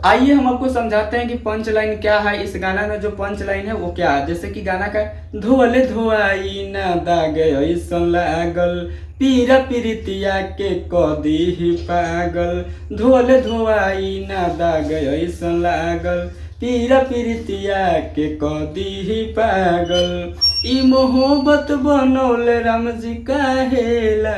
आइए हम आपको समझाते हैं कि पंच लाइन क्या है। इस गाना में जो पंच लाइन है वो क्या है। जैसे कि गाना का धोले धोआई ना दाग ऐसन लागल, पीरा पीरितिया के कदी ही पागल। धोले धोआई ना दाग ऐसन लागल, पीरा पीरितिया के कदी ही पागल। ई मोहब्बत बनौले राम जी काहेला,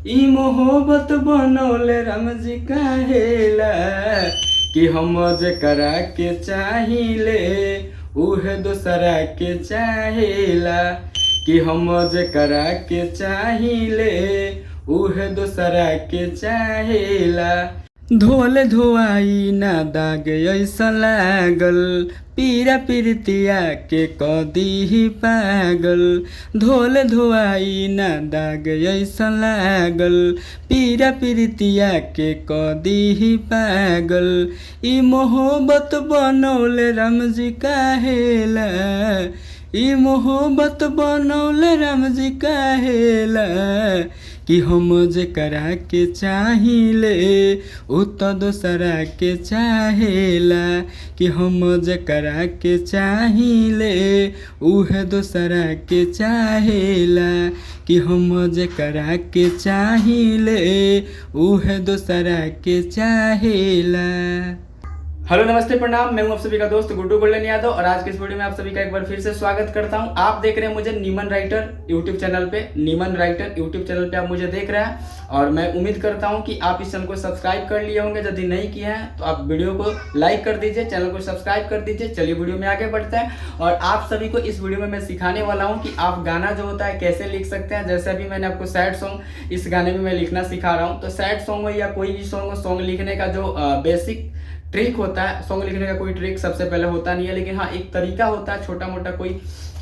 ई मोहब्बत बनौले राम जी काहेला, कि हम जेकरा के चाहिले उहे दोसरा के चाहेला, कि हम जेकरा के चाहिले उहे दोसरा के चाहेला। धोले धोआई ना दाग ऐसा लागल, पीरा पीरितिया के कदी ही पागल। धोले धोआई ना दाग ऐसा लागल, पीरा पीरितिया के कदी ही पागल। ई मोहब्बत बनौले राम जी काहेला, ई मोहब्बत बनौले राम जी काहेला, कि हम जेकरा के चाहिले उ तो दोसरा के चाहेला, कि हम जेकरा के चाहिले उहे दोसरा के चाहेला, कि हम जेकरा के चाहिले उहे दोसरा के चाहेला। हेलो नमस्ते प्रणाम, मैं हूं आप सभी का दोस्त गुड्डू गोल्डन यादव और आज के इस वीडियो में आप सभी का एक बार फिर से स्वागत करता हूं। आप देख रहे हैं मुझे नीमन राइटर यूट्यूब चैनल पे। नीमन राइटर यूट्यूब चैनल पे आप मुझे देख रहे हैं और मैं उम्मीद करता हूं कि आप इस चैनल को सब्सक्राइब कर लिए होंगे। यदि नहीं किए हैं तो आप वीडियो को लाइक कर दीजिए, चैनल को सब्सक्राइब कर दीजिए। चलिए वीडियो में आगे बढ़ते हैं और आप सभी को इस वीडियो में मैं सिखाने वाला हूँ कि आप गाना जो होता है कैसे लिख सकते हैं। जैसे अभी मैंने आपको सैड सॉन्ग इस गाने में मैं लिखना सिखा रहा हूँ। तो सैड सॉन्ग हो या कोई भी सॉन्ग लिखने का जो बेसिक ट्रिक होता है, सॉन्ग लिखने का कोई ट्रिक सबसे पहले होता नहीं है, लेकिन हाँ एक तरीका होता है छोटा मोटा, कोई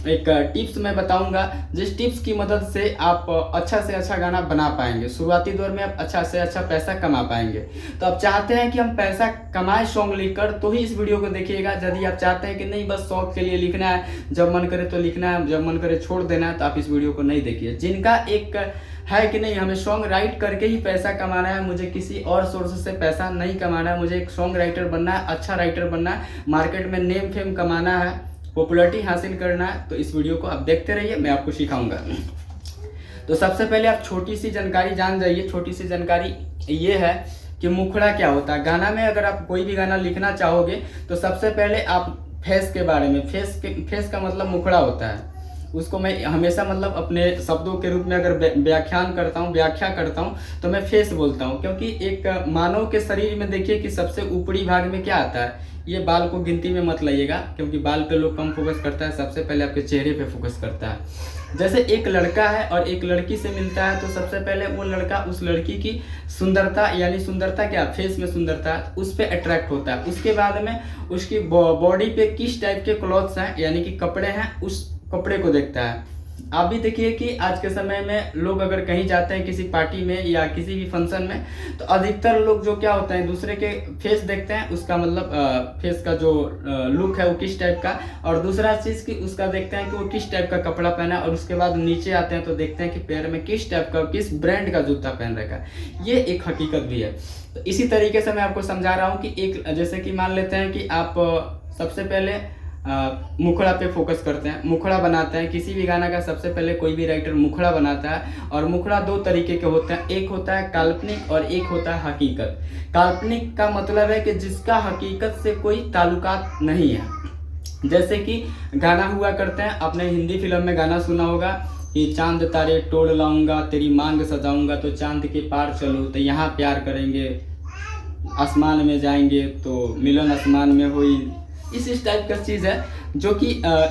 एक टिप्स मैं बताऊंगा जिस टिप्स की मदद से आप अच्छा से अच्छा गाना बना पाएंगे। शुरुआती दौर में आप अच्छा से अच्छा पैसा कमा पाएंगे। तो आप चाहते हैं कि हम पैसा कमाएं सॉन्ग लिखकर तो ही इस वीडियो को देखिएगा। यदि आप चाहते हैं कि नहीं बस शौक के लिए लिखना है, जब मन करे तो लिखना है, जब मन करे छोड़ देना है, तो आप इस वीडियो को नहीं देखिए। जिनका एक है कि नहीं हमें सॉन्ग राइट करके ही पैसा कमाना है, मुझे किसी और सोर्स से पैसा नहीं कमाना है, मुझे एक सॉन्ग राइटर बनना है, अच्छा राइटर बनना है, मार्केट में नेम फेम कमाना है, पॉपुलैरिटी हासिल करना है, तो इस वीडियो को आप देखते रहिए, मैं आपको सिखाऊंगा। तो सबसे पहले आप छोटी सी जानकारी जान जाइए। छोटी सी जानकारी ये है कि मुखड़ा क्या होता है। गाना में अगर आप कोई भी गाना लिखना चाहोगे तो सबसे पहले आप फेस के बारे में, फेस का मतलब मुखड़ा होता है, उसको मैं हमेशा मतलब अपने शब्दों के रूप में अगर व्याख्या करता हूँ तो मैं फेस बोलता हूँ। क्योंकि एक मानव के शरीर में देखिए कि सबसे ऊपरी भाग में क्या आता है। ये बाल को गिनती में मत लाइएगा क्योंकि बाल पे लोग कम फोकस करता है, सबसे पहले आपके चेहरे पे फोकस करता है। जैसे एक लड़का है और एक लड़की से मिलता है तो सबसे पहले वो लड़का उस लड़की की सुंदरता, यानी सुंदरता क्या, फेस में सुंदरता, उस पर अट्रैक्ट होता है। उसके बाद में उसकी बॉडी पे किस टाइप के क्लॉथ्स हैं यानी कि कपड़े हैं, उस कपड़े को देखता है। आप भी देखिए कि आज के समय में लोग अगर कहीं जाते हैं किसी पार्टी में या किसी भी फंक्शन में तो अधिकतर लोग जो क्या होता है दूसरे के फेस देखते हैं, उसका मतलब फेस का जो लुक है वो किस टाइप का, और दूसरा चीज़ की उसका देखते हैं कि वो किस टाइप का कपड़ा पहना है, और उसके बाद नीचे आते हैं तो देखते हैं कि पैर में किस टाइप का, किस ब्रांड का जूता पहन रखा है। ये एक हकीकत भी है। तो इसी तरीके से मैं आपको समझा रहा हूँ कि एक जैसे कि मान लेते हैं कि आप सबसे पहले मुखड़ा पे फोकस करते हैं, मुखड़ा बनाते हैं। किसी भी गाना का सबसे पहले कोई भी राइटर मुखड़ा बनाता है और मुखड़ा दो तरीके के होते हैं, एक होता है काल्पनिक और एक होता है हकीकत। काल्पनिक का मतलब है कि जिसका हकीकत से कोई ताल्लुकात नहीं है। जैसे कि गाना हुआ करते हैं, आपने हिंदी फिल्म में गाना सुना होगा कि चांद तारे तोड़ लाऊंगा, तेरी मांग सजाऊंगा तो चांद के पार चलो, तो यहाँ प्यार करेंगे, आसमान में जाएंगे तो मिलन आसमान में हुई। इस टाइप का चीज़ है जो कि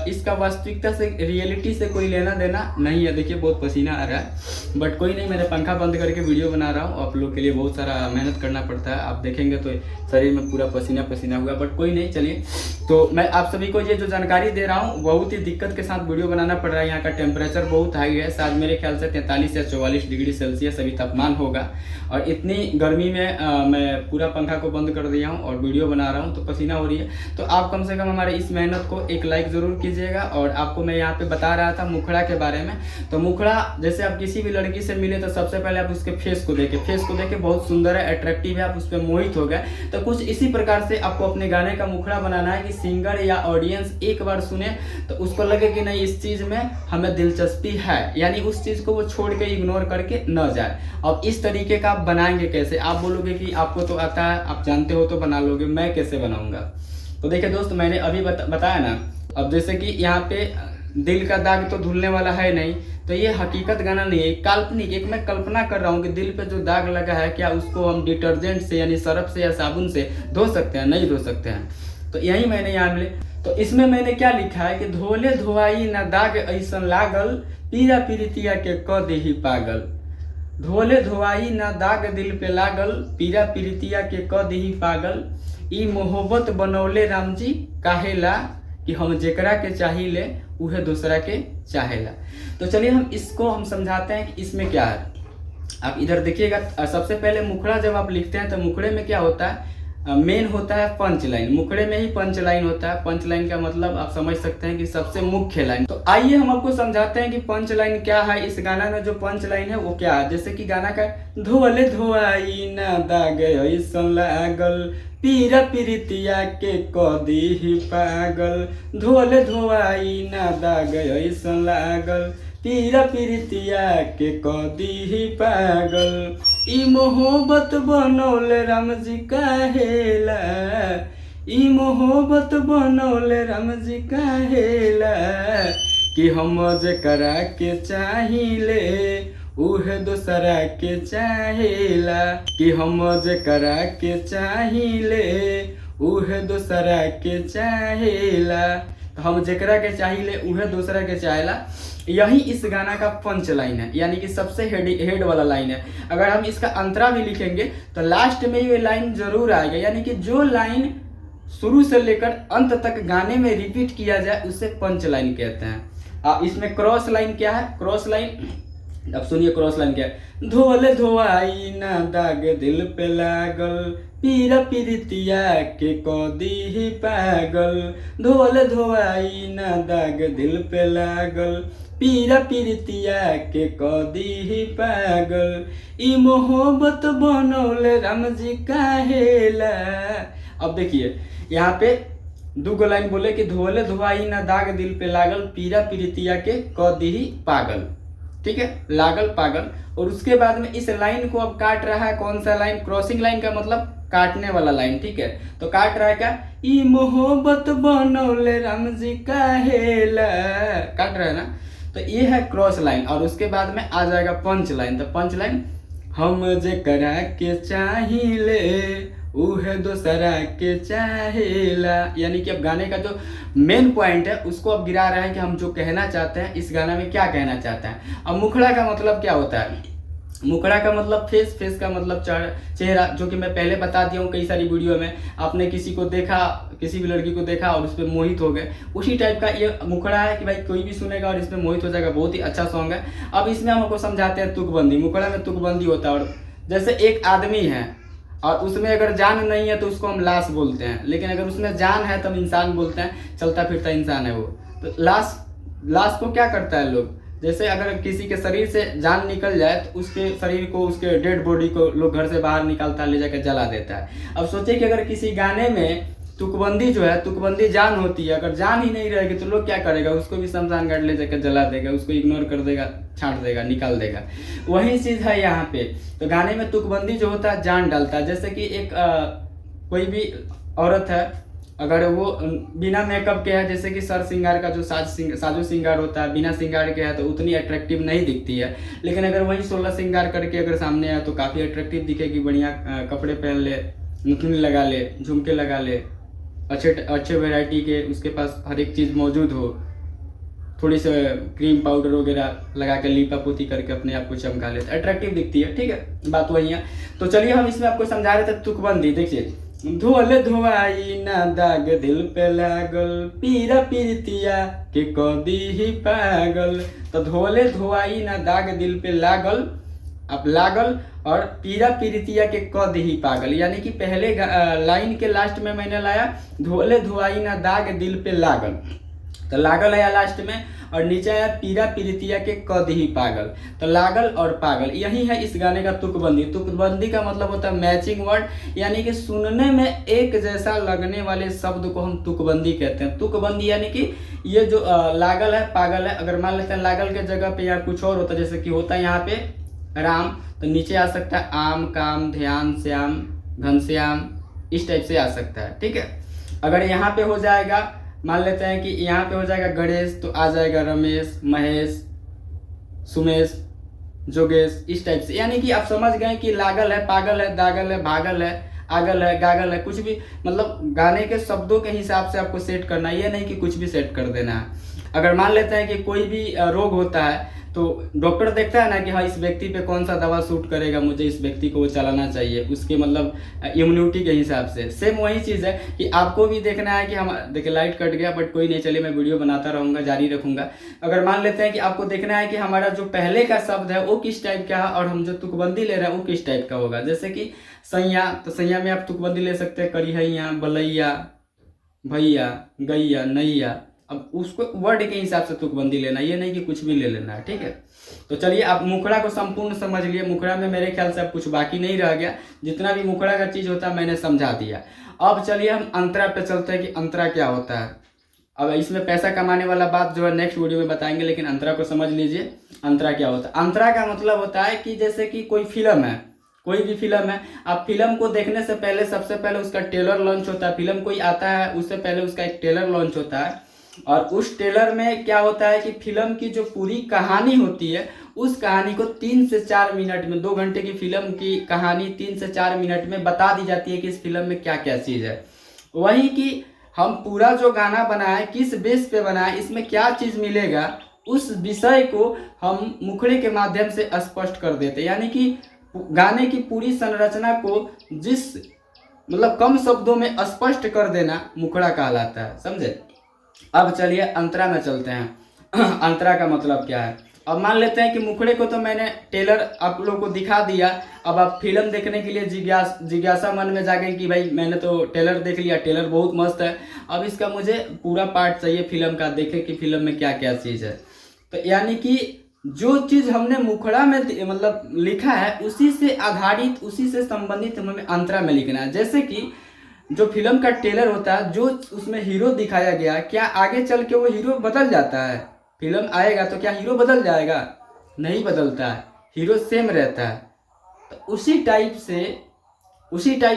इसका वास्तविकता से, रियलिटी से कोई लेना देना नहीं है। देखिए बहुत पसीना आ रहा है बट कोई नहीं, मैंने पंखा बंद करके वीडियो बना रहा हूँ। आप लोग के लिए बहुत सारा मेहनत करना पड़ता है, आप देखेंगे तो शरीर में पूरा पसीना पसीना हुआ, बट कोई नहीं। चलिए, तो मैं आप सभी को ये जो जानकारी दे रहा हूँ बहुत ही दिक्कत के साथ वीडियो बनाना पड़ रहा है। यहाँ का टेम्परेचर बहुत हाई है, शायद मेरे ख्याल से 43 या 44 डिग्री सेल्सियस अभी तापमान होगा, और इतनी गर्मी में मैं पूरा पंखा को बंद कर दिया हूँ और वीडियो बना रहा हूँ तो पसीना हो रही है। तो आप कम से कम हमारे इस मेहनत को एक लाइक ज़रूर कीजिएगा। और आपको मैं यहाँ पे बता रहा था मुखड़ा के बारे में। तो मुखड़ा जैसे आप किसी भी लड़की से मिले तो सबसे पहले आप उसके फेस को देखे बहुत सुंदर है, अट्रैक्टिव है, आप उस पर मोहित हो गए। तो कुछ इसी प्रकार से आपको अपने गाने का मुखड़ा बनाना है कि सिंगर या ऑडियंस एक बार सुने तो उसको लगे कि नहीं इस चीज़ में हमें दिलचस्पी है, यानी उस चीज़ को वो छोड़ के इग्नोर करके न जाए। अब इस तरीके का आप बनाएंगे कैसे? आप बोलोगे कि आपको तो आता है, आप जानते हो तो बना लोगे, मैं कैसे बनाऊंगा? तो देखिए दोस्त, मैंने अभी बताया ना। अब जैसे कि यहाँ पे दिल का दाग तो धुलने वाला है नहीं, तो ये हकीकत गाना नहीं है, काल्पनिक एक मैं कल्पना कर रहा हूँ कि दिल पे जो दाग लगा है क्या उसको हम डिटर्जेंट से यानी सर्फ से या साबुन से धो सकते हैं? नहीं धो सकते हैं। तो यही मैंने यहाँ मिले। तो इसमें मैंने क्या लिखा है कि धोले धोआई ना दाग ऐसन लागल, पीरा पीरितिया के क देही पागल। धोले धोआई ना दाग दिल पे लागल, पीरा पीरितिया के क देही पागल। ई मोहब्बत बनौले राम जी काहेला, कि हम जेकरा के चाहिए उहे दूसरा के चाहेला। तो चलिए हम इसको हम समझाते हैं कि इसमें क्या है। आप इधर देखिएगा, सबसे पहले मुखड़ा जब आप लिखते हैं तो मुखड़े में क्या होता है? मेन होता है पंच लाइन। मुखड़े में ही पंच लाइन होता है। पंच लाइन का मतलब आप समझ सकते हैं कि सबसे मुख्य लाइन। तो आइए हम आपको समझाते हैं कि पंच लाइन क्या है। इस गाना में जो पंच लाइन है वो क्या है। जैसे कि गाना का धोले धोआई ना दाग ऐसन लागल, पीरा पीरितिया के क देही पागल। धोले धोआई ना दाग ऐसन लागल, पीरा पीरितिया के क देही पागल। ई मोहब्बत बनौले राम जी काहेला, ई मोहब्बत बनौले राम जी काहेला, कि हम जेकरा के चाहिए उहे दूसरा के चाहेला, कि हम जेकरा के चाहिए उहे दूसरा के चाहेला। तो हम जेकरा के चाहिए उहे दूसरा के चाहेला, यही इस गाना का पंच लाइन है, यानी कि सबसे हेड वाला लाइन है। अगर हम इसका अंतरा भी लिखेंगे तो लास्ट में ये लाइन जरूर आएगा, यानी कि जो लाइन शुरू से लेकर अंत तक गाने में रिपीट किया जाए उसे पंच लाइन कहते हैं। इसमें क्रॉस लाइन क्या है? क्रॉस लाइन अब सुनिए, क्रॉस लाइन क्या है। धोले धोआई ना दाग दिल पे लागल, पीरा पीरितिया के क देही पागल। धोले धोआई ना दाग दिल पे लागल, पीरा पीरितिया के क देही पागल। ई मोहब्बत बनौले राम जी काहेला। अब देखिए यहाँ पे दो लाइन बोले कि धोले धोआई ना दाग दिल पे लागल, पीरा पीरितिया के क देही पागल। ठीक है, लागल पागल। और उसके बाद में इस लाइन को अब काट रहा है कौन सा लाइन? क्रॉसिंग लाइन का मतलब काटने वाला लाइन। ठीक है, तो काट रहा है क्या? ई मोहब्बत बनौले राम जी काहेला, काट रहा है ना। तो ये है क्रॉस लाइन। और उसके बाद में आ जाएगा पंच लाइन। तो पंच लाइन, हम जेकरा के चाहिए उहे दूसरा के चाहेला, यानी कि अब गाने का जो मेन पॉइंट है उसको अब गिरा रहा है कि हम जो कहना चाहते हैं इस गाना में क्या कहना चाहते हैं। अब मुखड़ा का मतलब क्या होता है? मुखड़ा का मतलब फेस, फेस का मतलब चेहरा, जो कि मैं पहले बता दिया हूँ कई सारी वीडियो में। आपने किसी को देखा, किसी भी लड़की को देखा और उस पर मोहित हो गए, उसी टाइप का ये मुखड़ा है कि भाई कोई भी सुनेगा और इसमें मोहित हो जाएगा। बहुत ही अच्छा सॉन्ग है। अब इसमें हमको समझाते हैं तुकबंदी। मुखड़ा में तुकबंदी होता है। और जैसे एक आदमी है और उसमें अगर जान नहीं है तो उसको हम लाश बोलते हैं, लेकिन अगर उसमें जान है तो हम इंसान बोलते हैं, चलता फिरता इंसान है वो। तो लाश को क्या करता है लोग? जैसे अगर किसी के शरीर से जान निकल जाए तो उसके शरीर को, उसके डेड बॉडी को लोग घर से बाहर निकालता है, ले जाकर जला देता है। अब सोचिए कि अगर किसी गाने में तुकबंदी जो है, तुकबंदी जान होती है, अगर जान ही नहीं रहेगी तो लोग क्या करेगा? उसको भी शमशान घाट ले जाकर जला देगा, उसको इग्नोर कर देगा, छांट देगा, निकाल देगा। वही चीज़ है यहाँ पे। तो गाने में तुकबंदी जो होता है जान डालता है। जैसे कि एक कोई भी औरत है, अगर वो बिना मेकअप के है, जैसे कि सर श्रृंगार का जो साजो श्रृंगार होता है, बिना श्रृंगार के है तो उतनी अट्रैक्टिव नहीं दिखती है। लेकिन अगर वही 16 श्रृंगार करके अगर सामने आए तो काफ़ी अट्रैक्टिव दिखेगी। बढ़िया कपड़े पहन ले, नथुनी लगा ले, झुमके लगा ले, अच्छे वैरायटी के उसके पास हर एक चीज़ मौजूद हो, थोड़ी सी क्रीम पाउडर वगैरह लगा के लीपा पोती करके अपने आप को चमका लेते, अट्रैक्टिव दिखती है। ठीक है, बात वही है। तो चलिए हम इसमें आपको समझा रहे थे तुकबंदी। देखिए, धोले धोआई ना दाग दिल पे लागल, पीरा पीरितिया के क देही पागल। तो धोले धोआई ना दाग दिल पे लागल, अब लागल और पीरा पीरितिया के क देही पागल, यानी कि पहले लाइन के लास्ट में मैंने लाया धोले धोआई ना दाग दिल पे लागल, तो लागल आया लास्ट में, और नीचे आया पीरा पीरितिया के क देही पागल, तो लागल और पागल। यही है इस गाने का तुकबंदी। तुकबंदी का मतलब होता है मैचिंग वर्ड, यानी कि सुनने में एक जैसा लगने वाले शब्द को हम तुकबंदी कहते हैं। तुकबंदी यानी कि ये जो लागल है पागल है, अगर मान लेते हैं लागल के जगह पे यहाँ कुछ और होता है, जैसे कि होता है यहाँ पे राम, तो नीचे आ सकता है आम काम ध्यान श्याम घनश्याम, इस टाइप से आ सकता है। ठीक है, अगर यहाँ पे हो जाएगा, मान लेते हैं कि यहाँ पे हो जाएगा गणेश, तो आ जाएगा रमेश महेश सुमेश जोगेश, इस टाइप से। यानी कि आप समझ गए कि लागल है पागल है दागल है भागल है आगल है गागल है, कुछ भी मतलब गाने के शब्दों के हिसाब से आपको सेट करना है, ये नहीं कि कुछ भी सेट कर देना है। अगर मान लेते हैं कि कोई भी रोग होता है, तो डॉक्टर देखता है ना कि हाँ इस व्यक्ति पे कौन सा दवा सूट करेगा, मुझे इस व्यक्ति को वो चलाना चाहिए उसके मतलब इम्यूनिटी के हिसाब से। सेम वही चीज़ है कि आपको भी देखना है कि हम देखिए लाइट कट गया बट कोई नहीं, चलिए मैं वीडियो बनाता रहूँगा जारी रखूँगा। अगर मान लेते हैं कि आपको देखना है कि हमारा जो पहले का शब्द है वो किस टाइप का है और हम जो तुकबंदी ले रहे हैं वो किस टाइप का होगा। जैसे कि सैया, तो सैया में आप तुकबंदी ले सकते हैं करिहैया बलैया भैया गैया नैया। अब उसको वर्ड के हिसाब से तुकबंदी लेना, ये नहीं कि कुछ भी ले लेना है। ठीक है, तो चलिए आप मुखड़ा को संपूर्ण समझ लिए। मुखड़ा में मेरे ख्याल से अब कुछ बाकी नहीं रह गया, जितना भी मुखड़ा का चीज़ होता है मैंने समझा दिया। अब चलिए हम अंतरा पे चलते हैं कि अंतरा क्या होता है। अब इसमें पैसा कमाने वाला बात जो है नेक्स्ट वीडियो में बताएंगे, लेकिन अंतरा को समझ लीजिए। अंतरा क्या होता है? अंतरा का मतलब होता है कि जैसे कि कोई फिल्म है, कोई भी फिल्म है, आप फिल्म को देखने से पहले सबसे पहले उसका ट्रेलर लॉन्च होता है। फिल्म कोई आता है उससे पहले उसका एक ट्रेलर लॉन्च होता है, और उस ट्रेलर में क्या होता है कि फिल्म की जो पूरी कहानी होती है उस कहानी को 3 से 4 मिनट में, 2 घंटे की फिल्म की कहानी 3 से 4 मिनट में बता दी जाती है कि इस फिल्म में क्या क्या चीज़ है। वही कि हम पूरा जो गाना बनाए किस बेस पे बनाए, इसमें क्या चीज़ मिलेगा, उस विषय को हम मुखड़े के माध्यम से स्पष्ट कर देते हैं। यानी कि गाने की पूरी संरचना को जिस मतलब कम शब्दों में स्पष्ट कर देना मुखड़ा कहलाता है, समझे। अब चलिए अंतरा में चलते हैं। अंतरा का मतलब क्या है? अब मान लेते हैं कि मुखड़े को तो मैंने ट्रेलर आप लोगों को दिखा दिया, अब आप फिल्म देखने के लिए जिज्ञासा मन में जागे कि भाई मैंने तो ट्रेलर देख लिया, ट्रेलर बहुत मस्त है, अब इसका मुझे पूरा पार्ट चाहिए फिल्म का, देखे कि फिल्म में क्या क्या चीज़ है। तो यानी कि जो चीज़ हमने मुखड़ा में मतलब लिखा है उसी से आधारित, उसी से संबंधित हमें अंतरा में लिखना है। जैसे कि जो फिल्म का ट्रेलर होता है, जो उसमें हीरो दिखाया गया, क्या आगे चल के वो हीरो बदल जाता है? फिल्म आएगा तो क्या हीरो बदल जाएगा? नहीं बदलता है, हीरो सेम रहता है। तो उसी टाइप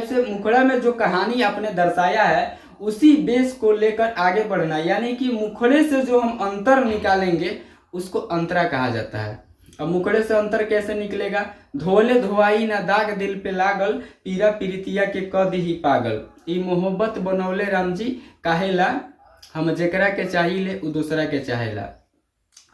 से मुखड़ा में जो कहानी आपने दर्शाया है उसी बेस को लेकर आगे बढ़ना, यानी कि मुखड़े से जो हम अंतर निकालेंगे उसको अंतरा कहा जाता है। अब मुखड़े से अंतर कैसे निकलेगा? धोले धोआई ना दाग दिल पे लागल, पीरा पीरितिया के क दिही पागल, ई मोहब्बत बनौले राम जी काहेला, हम जेकरा के चाहिए उ दूसरा के चाहेला।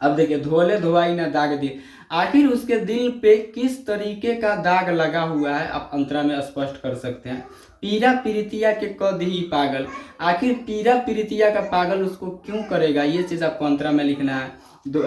अब देखिए धोले धोआई ना दाग दिल, आखिर उसके दिल पे किस तरीके का दाग लगा हुआ है आप अंतरा में स्पष्ट कर सकते हैं। पीरा पीरितिया के क दिही पागल, आखिर पीरा पीरितिया का पागल उसको क्यों करेगा, ये चीज़ आपको अंतरा में लिखना है।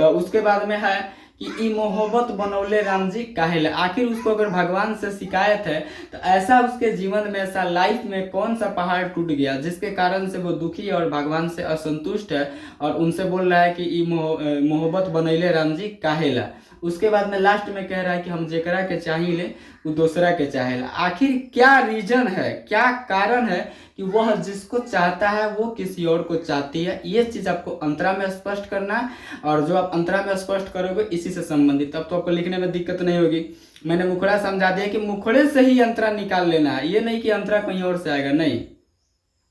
उसके बाद में है कि ई मोहब्बत बनौले राम जी काहेला, आखिर उसको अगर भगवान से शिकायत है तो ऐसा उसके जीवन में, ऐसा लाइफ में कौन सा पहाड़ टूट गया जिसके कारण से वो दुखी और भगवान से असंतुष्ट है और उनसे बोल रहा है कि ई मोहब्बत बनैले राम जी काहेला। उसके बाद में लास्ट में कह रहा है कि हम जेकरा के चाहिए वो दूसरा के चाहेला। आखिर क्या रीजन है, क्या कारण है कि वह जिसको चाहता है वो किसी और को चाहती है, ये चीज़ आपको अंतरा में स्पष्ट करना है। और जो आप अंतरा में स्पष्ट करोगे इसी से संबंधित, तब तो आपको लिखने में दिक्कत नहीं होगी। मैंने मुखड़ा समझा दिया कि मुखड़े से ही अंतरा निकाल लेना है, ये नहीं कि अंतरा कहीं और से आएगा, नहीं,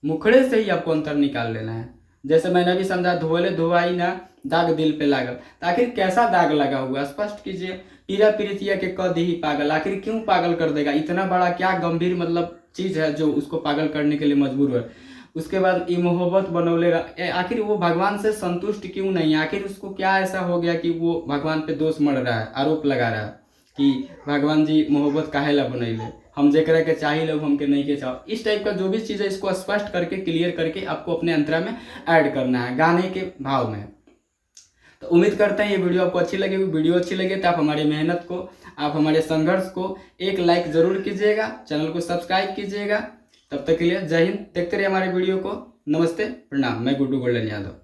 मुखड़े से ही आपको अंतर निकाल लेना है। जैसे मैंने अभी समझा धोले धोआई ना दाग दिल पे लागल, तो आखिर कैसा दाग लगा हुआ स्पष्ट कीजिए। पीरा पीरितिया के क दिही पागल, आखिर क्यों पागल कर देगा, इतना बड़ा क्या गंभीर मतलब चीज़ है जो उसको पागल करने के लिए मजबूर है। उसके बाद ई मोहब्बत बनौले, आखिर वो भगवान से संतुष्ट क्यों नहीं, आखिर उसको क्या ऐसा हो गया कि वो भगवान पे दोष मढ़ रहा है, आरोप लगा रहा है कि भगवान जी मोहब्बत काहेला बनैले, हम जेकरा के चाहिए लोग हमके नहीं के चाहो। इस टाइप का जो भी चीज़ है इसको स्पष्ट करके क्लियर करके आपको अपने अंतरा में ऐड करना है गाने के भाव में। तो उम्मीद करते हैं ये वीडियो आपको अच्छी लगेगी। वीडियो अच्छी लगे तो आप हमारी मेहनत को, आप हमारे संघर्ष को एक लाइक ज़रूर कीजिएगा, चैनल को सब्सक्राइब कीजिएगा। तब तक के लिए जय हिंद। देखते रहिए हमारे वीडियो को। नमस्ते, प्रणाम। मैं गुड्डू गोल्डन यादव।